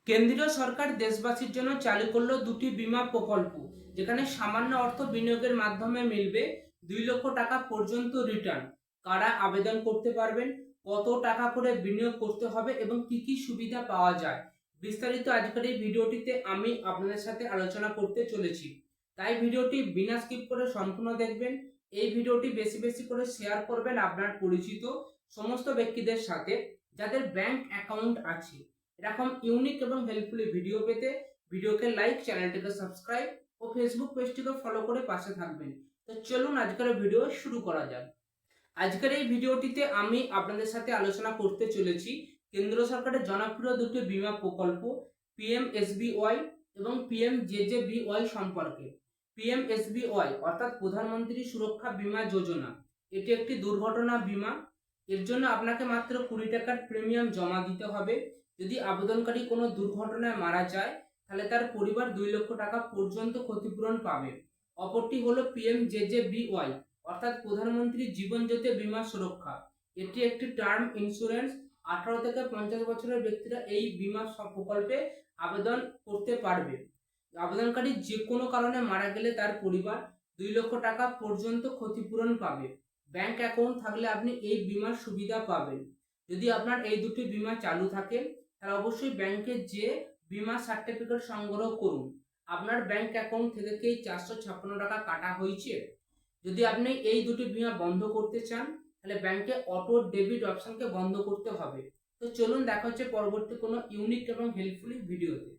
কেন্দ্রীয় সরকার দেশবাসীর জন্য চালু করলো দুটি বীমা প্রকল্প, যেখানে সামান্য অর্থ বিনিয়োগের মাধ্যমে মিলবে 2 লক্ষ টাকা পর্যন্ত রিটার্ন। কারা আবেদন করতে পারবেন, কত টাকা করে বিনিয়োগ করতে হবে এবং কি কি সুবিধা পাওয়া যায়, বিস্তারিত আজকের এই ভিডিওটিতে আমি আপনাদের সাথে আলোচনা করতে চলেছি। তাই ভিডিওটি বিনা স্কিপ করে সম্পূর্ণ দেখবেন। এই ভিডিওটি বেশি বেশি করে শেয়ার করবেন আপনার পরিচিত সমস্ত ব্যক্তিদের সাথে যাদের ব্যাংক অ্যাকাউন্ট আছে। এরকম ইউনিক এবং হেল্পফুল ভিডিও পেতে ভিডিওকে লাইক, চ্যানেলটিকে সাবস্ক্রাইব ও ফেসবুক পেজটিকে ফলো করে পাশে থাকবেন। তো চলুন আজকের ভিডিও শুরু করা যাক। আজকের এই ভিডিওটিতে আমি আপনাদের সাথে আলোচনা করতে চলেছি কেন্দ্র সরকারের জনপ্রিয় দুটি বীমা প্রকল্প পিএমএসবিওয়াই এবং পিএমজেজেবিওয়াই সম্পর্কে। পিএমএসবিওয়াই অর্থাৎ প্রধানমন্ত্রী সুরক্ষা বীমা যোজনা, এটি একটি দুর্ঘটনা বীমা। এর জন্য আপনাকে মাত্র 20 টাকার প্রিমিয়াম জমা দিতে হবে। যদি আবেদনকারী কোনো দুর্ঘটনায় মারা যায়, তাহলে তার পরিবার 2 লক্ষ টাকা পর্যন্ত ক্ষতিপূরণ পাবে। অপরটি হলো পিএমজেজেবিওয়াই অর্থাৎ প্রধানমন্ত্রী জীবন জ্যোতি বীমা সুরক্ষা। এটি একটি টার্ম ইন্স্যুরেন্স। 18 থেকে 50 বছরের ব্যক্তিরা এই বীমা প্রকল্পে আবেদন করতে পারবে। আবেদনকারী যে কোনো কারণে মারা গেলে তার পরিবার 2 লক্ষ টাকা পর্যন্ত ক্ষতিপূরণ পাবে। ব্যাংক অ্যাকাউন্ট থাকলে আপনি এই বীমার সুবিধা পাবেন। যদি আপনার এই দুটি বীমা চালু থাকে, তাহলে অবশ্যই ব্যাংকে যে বীমা সার্টিফিকেট সংগ্রহ করুন। আপনার ব্যাংক অ্যাকাউন্ট থেকে কি 456 টাকা কাটা হয়েছে? যদি আপনি এই দুটি বীমা বন্ধ করতে চান, তাহলে ব্যাংকে অটো ডেবিট অপশনকে বন্ধ করতে হবে। তো চলুন দেখা হচ্ছে পরবর্তী কোনো ইউনিক এবং হেল্পফুল ভিডিওতে।